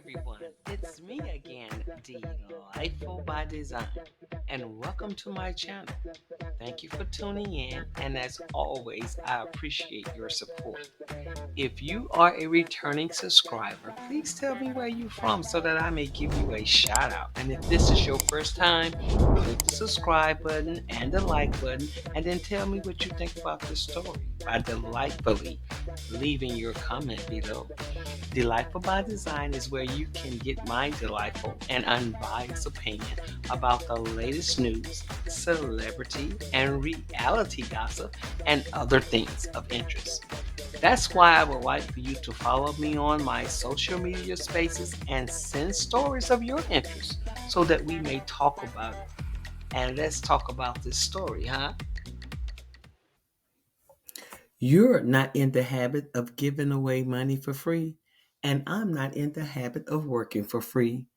everyone. It's me again, Delightful by Design, and welcome to my channel. Thank you for tuning in, and as always, I appreciate your support. If you are a returning subscriber, please tell me where you're from so that I may give you a shout out. And if this is your first time, click the subscribe button and the like button, and then tell me what you think about this story by delightfully leaving your comment below. Delightful by Design is where you can get my delightful and unbiased opinion about the latest news, celebrity, and reality gossip, and other things of interest. That's why I would like for you to follow me on my social media spaces and send stories of your interest so that we may talk about it. And let's talk about this story, huh? You're not in the habit of giving away money for free, and I'm not in the habit of working for free.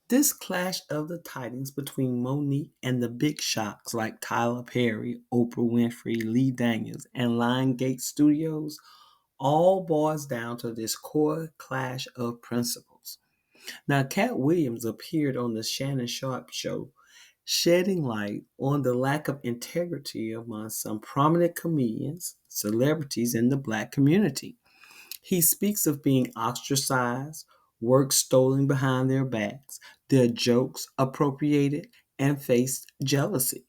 This clash of the titans between Monique and the big shots like Tyler Perry, Oprah Winfrey, Lee Daniels, and Lionsgate Studios all boils down to this core clash of principles. Now, Cat Williams appeared on the Shannon Sharpe show, shedding light on the lack of integrity among some prominent comedians, celebrities in the black community. He speaks of being ostracized, work stolen behind their backs, their jokes appropriated, and faced jealousy.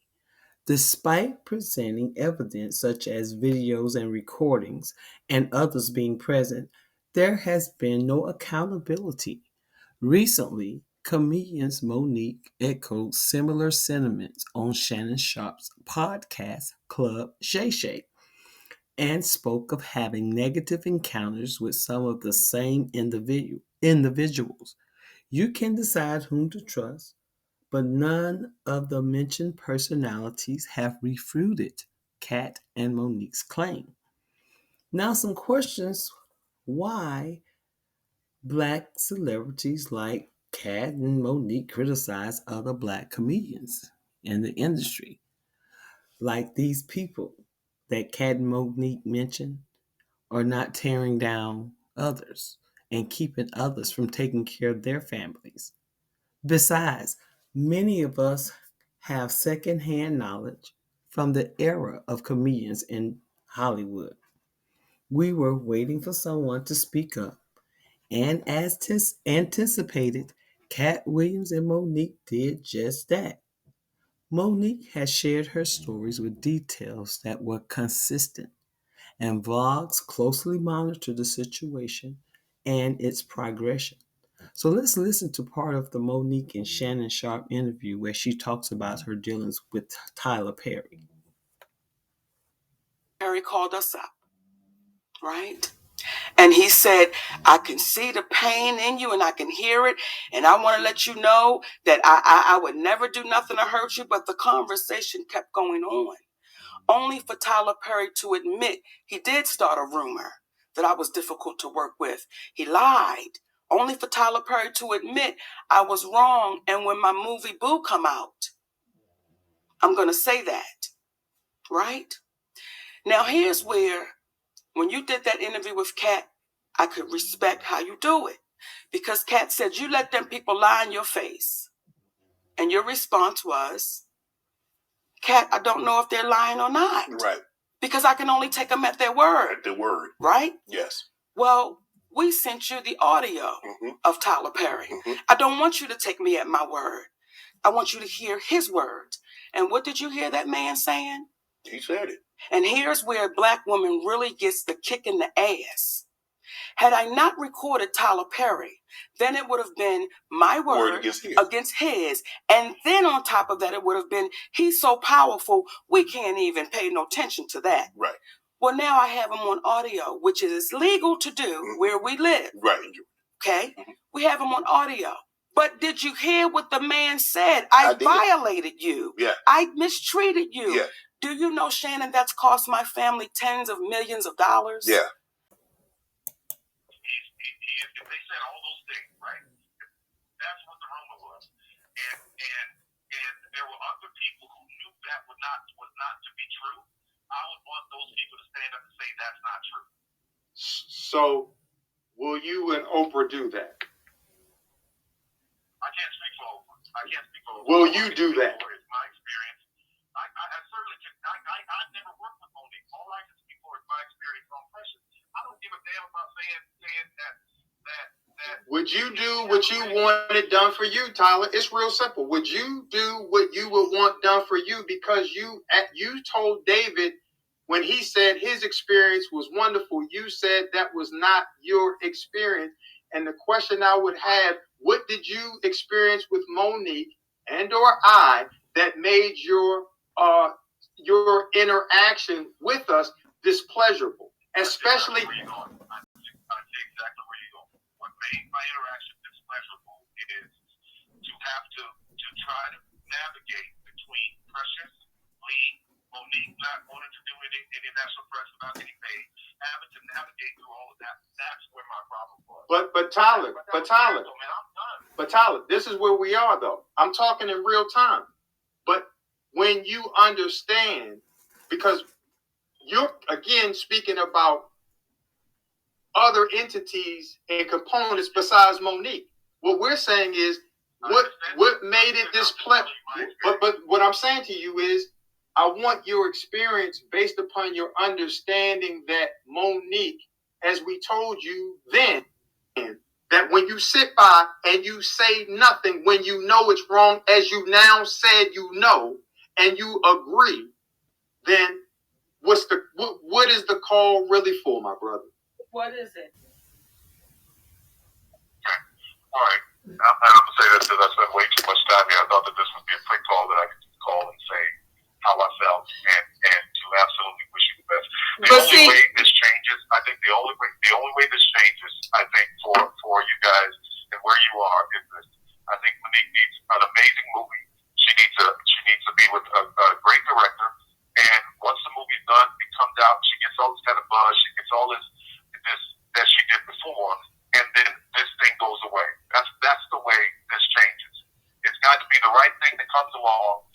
Despite presenting evidence such as videos and recordings and others being present, there has been no accountability. Recently, comedians Monique echoed similar sentiments on Shannon Sharpe's podcast Club Shay Shay and spoke of having negative encounters with some of the same individuals. You can decide whom to trust, but none of the mentioned personalities have refuted Kat and Monique's claim. Now, some questions why black celebrities like Kat and Monique criticize other black comedians in the industry. Like these people that Kat and Monique mentioned are not tearing down others and keeping others from taking care of their families. Besides, many of us have secondhand knowledge from the era of comedians in Hollywood. We were waiting for someone to speak up, and as anticipated, Cat Williams and Monique did just that. Monique has shared her stories with details that were consistent, and vlogs closely monitor the situation and its progression. So let's listen to part of the Monique and Shannon Sharpe interview where she talks about her dealings with Tyler Perry. Perry called us up, right? And he said, I can see the pain in you and I can hear it. And I want to let you know that I would never do nothing to hurt you. But the conversation kept going on, only for Tyler Perry to admit he did start a rumor that I was difficult to work with. He lied, only for Tyler Perry to admit I was wrong. And when my movie Boo come out, I'm going to say that, right? Now, here's where, when you did that interview with Kat, I could respect how you do it. Because Kat said, you let them people lie in your face. And your response was, Kat, I don't know if they're lying or not. Right. Because I can only take them at their word. At the word. Right? Yes. Well, we sent you the audio of Tyler Perry. I don't want you to take me at my word. I want you to hear his words. And what did you hear that man saying? He said it. And here's where a black woman really gets the kick in the ass. Had I not recorded Tyler Perry, then it would have been my word against his. And then on top of that, it would have been, he's so powerful, we can't even pay no attention to that. Right. Well, now I have him on audio, which is legal to do where we live. Right. Okay? We have him on audio. But did you hear what the man said? I violated you. Yeah. I mistreated you. Yeah. Do you know, Shannon, that's cost my family tens of millions of dollars? Yeah. If they said all those things, right? That's what the rumor was. And there were other people who knew that was not to be true. I would want those people to stand up and say that's not true. So will you and Oprah do that? I can't speak for. Will you do that? It's my experience. I certainly can. I've never worked with Monique. All I can speak for is my experience on Precious. I don't give a damn about saying that. Would you do what you wanted done for you, Tyler? It's real simple. Would you do what you would want done for you? Because you told David when he said his experience was wonderful, you said that was not your experience. And the question I would have, what did you experience with Monique and or I that made your interaction with us displeasurable? Especially. I see exactly where you're going. What made my interaction displeasurable is to have to try to navigate between Precious, Lee, Monique not wanting to do any national press without getting paid, having to navigate through all of that. That's where my problem was. But Tyler, this is where we are though. I'm talking in real time. But when you understand, because you're again speaking about other entities and components besides Monique. What we're saying is what made it displeasurable. But what I'm saying to you is I want your experience based upon your understanding that Monique, as we told you then, that when you sit by and you say nothing, when you know it's wrong, as you now said you know, and you agree, then what is the call really for, my brother? What is it? All right. I'm going to say this because I spent way too much time here. I thought that this would be a quick call that I could just call and say how I felt and to absolutely wish you the best. The only way this changes, I think the only way this changes, I think for you guys and where you are is this. I think Monique needs an amazing movie. She needs to be with a great director. And once the movie's done, it comes out, she gets all this kind of buzz, she gets all this that she did before, and then this thing goes away. That's the way this changes. It's got to be the right thing that comes along.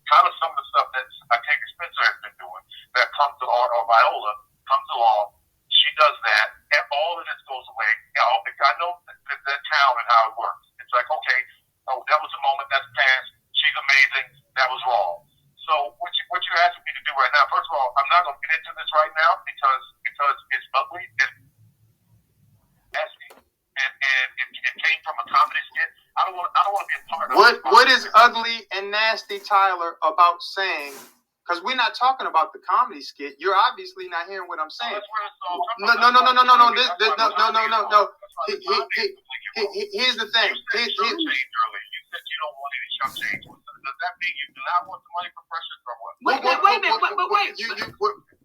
Kind of some of the stuff that Octavia Spencer has been doing that comes along, or Viola comes along. She does that, and all of this goes away. I know that town and how it works. It's like, okay, that was a moment, that's past. She's amazing. That was wrong. So what you're asking me to do right now? First of all, I'm not going to get into this right now because it's ugly and nasty, and it came from a comedy skit. I don't want to be a part of it. What is ugly and nasty, Tyler, about saying? Because we're not talking about the comedy skit. You're obviously not hearing what I'm saying. No. Here's the thing. You said you don't want any chump change. Does that mean you do not want the money for Precious or what? Wait a minute.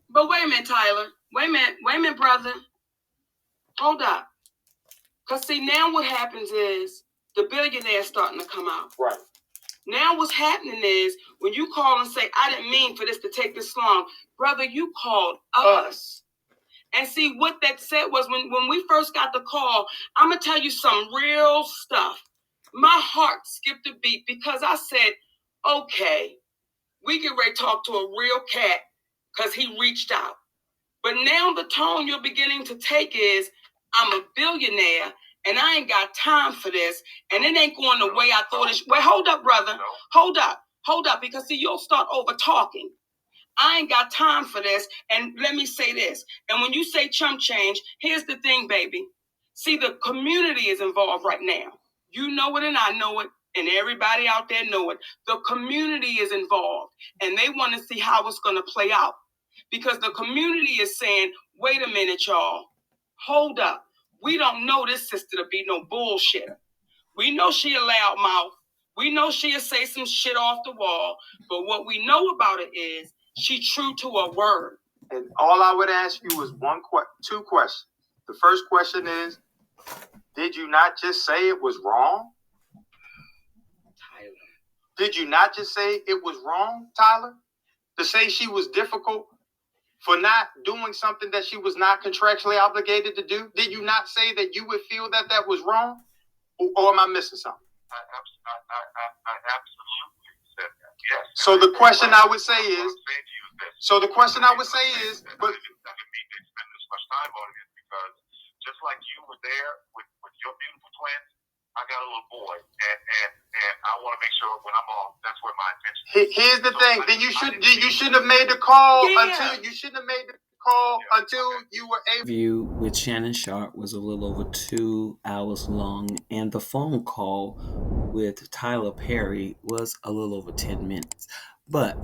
But wait a minute, Tyler. Wait a minute, brother. Hold up. Because see, now what happens is the billionaire's starting to come out. Right. Now what's happening is when you call and say, I didn't mean for this to take this long. Brother, you called us. And see, what that said was when we first got the call, I'm going to tell you some real stuff. My heart skipped a beat because I said, okay, we get ready to talk to a real cat because he reached out. But now the tone you're beginning to take is, I'm a billionaire and I ain't got time for this. And it ain't going the way I thought it should. Wait, hold up, brother. Hold up. Because see, you'll start over talking. I ain't got time for this. And let me say this. And when you say chump change, here's the thing, baby. See, the community is involved right now. You know it and I know it. And everybody out there know it. The community is involved. And they want to see how it's going to play out. Because the community is saying, wait a minute, y'all. Hold up. We don't know this sister to be no bullshitter. We know she a loud mouth. We know she'll say some shit off the wall. But what we know about it is she true to her word. And all I would ask you is two questions. The first question is, did you not just say it was wrong? Tyler. Did you not just say it was wrong, Tyler? To say she was difficult for not doing something that she was not contractually obligated to do? Did you not say that you would feel that was wrong? Or am I missing something? I absolutely said that, yes. So the question I would say is, I didn't mean to spend this much time on it because just like you were there with your beautiful twins, I got a little boy, and I want to to make sure when I'm off, that's where my attention is. Here's the thing. Then you shouldn't have made the call until you were able. Interview with Shannon Sharp was a little over 2 hours long, and the phone call with Tyler Perry was a little over 10 minutes. But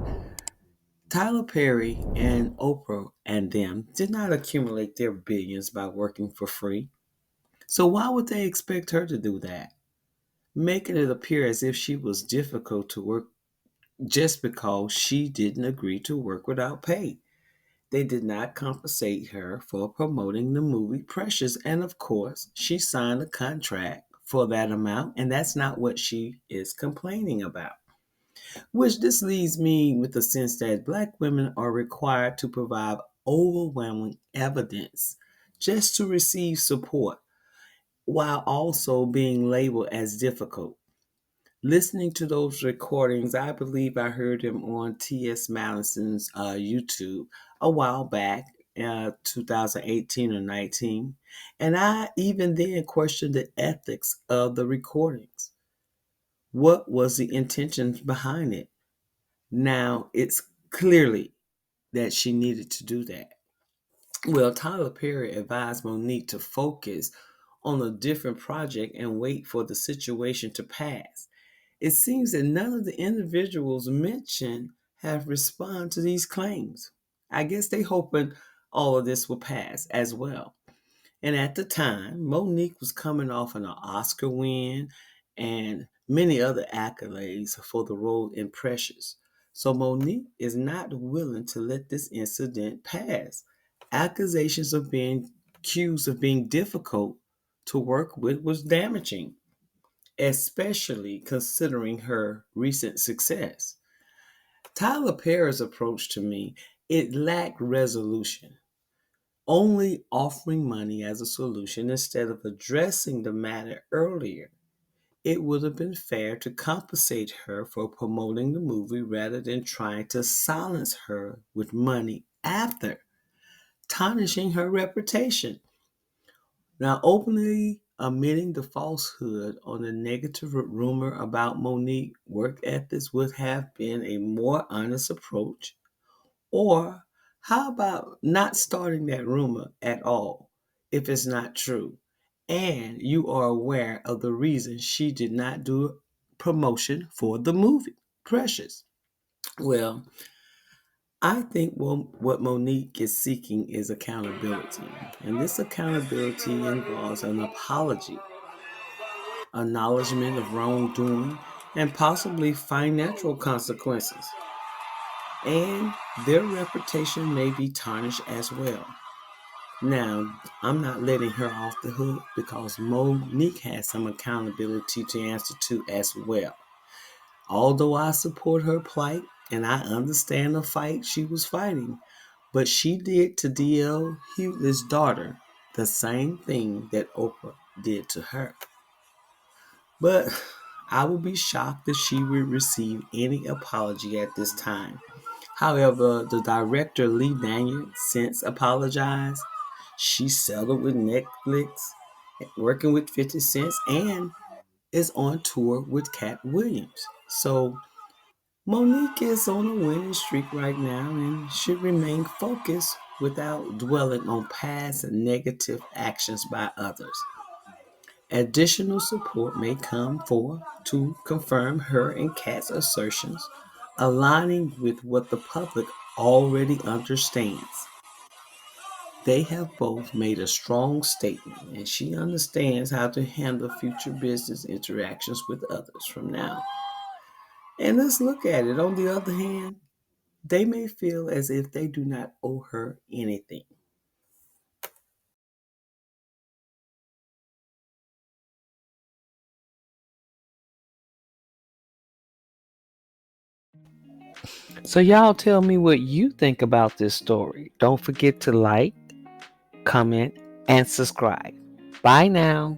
Tyler Perry and Oprah and them did not accumulate their billions by working for free. So why would they expect her to do that? Making it appear as if she was difficult to work just because she didn't agree to work without pay. They did not compensate her for promoting the movie Precious, and of course, she signed a contract for that amount, and that's not what she is complaining about. Which this leaves me with the sense that Black women are required to provide overwhelming evidence just to receive support, while also being labeled as difficult. Listening to those recordings, I believe I heard him on T.S. Madison's YouTube a while back, 2018 or 19, and I even then questioned the ethics of the recordings. What was the intentions behind it? Now, it's clearly that she needed to do that. Well, Tyler Perry advised Monique to focus on a different project and wait for the situation to pass. It seems that none of the individuals mentioned have responded to these claims. I guess they hoping all of this will pass as well. And at the time, Monique was coming off an Oscar win and many other accolades for the role in Precious. So Monique is not willing to let this incident pass. Accusations of being accused of being difficult to work with was damaging, especially considering her recent success. Tyler Perry's approach to me, it lacked resolution, only offering money as a solution instead of addressing the matter earlier. It would have been fair to compensate her for promoting the movie rather than trying to silence her with money after, tarnishing her reputation. Now, openly admitting the falsehood on the negative rumor about Monique's work ethics would have been a more honest approach. Or how about not starting that rumor at all if it's not true? And you are aware of the reason she did not do promotion for the movie, Precious. Well, I think what Monique is seeking is accountability. And this accountability involves an apology, acknowledgement of wrongdoing, and possibly financial consequences. And their reputation may be tarnished as well. Now, I'm not letting her off the hook because Monique has some accountability to answer to as well. Although I support her plight and I understand the fight she was fighting, but she did to D.L. Hughley's daughter the same thing that Oprah did to her. But I would be shocked if she would receive any apology at this time. However, the director Lee Daniels since apologized. She settled with Netflix, working with 50 Cent, and is on tour with Cat Williams. So Monique is on a winning streak right now and should remain focused without dwelling on past negative actions by others. Additional support may come for to confirm her and Kat's assertions, aligning with what the public already understands. They have both made a strong statement, and she understands how to handle future business interactions with others from now. And let's look at it. On the other hand, they may feel as if they do not owe her anything. So, y'all tell me what you think about this story. Don't forget to like, comment, and subscribe. Bye now.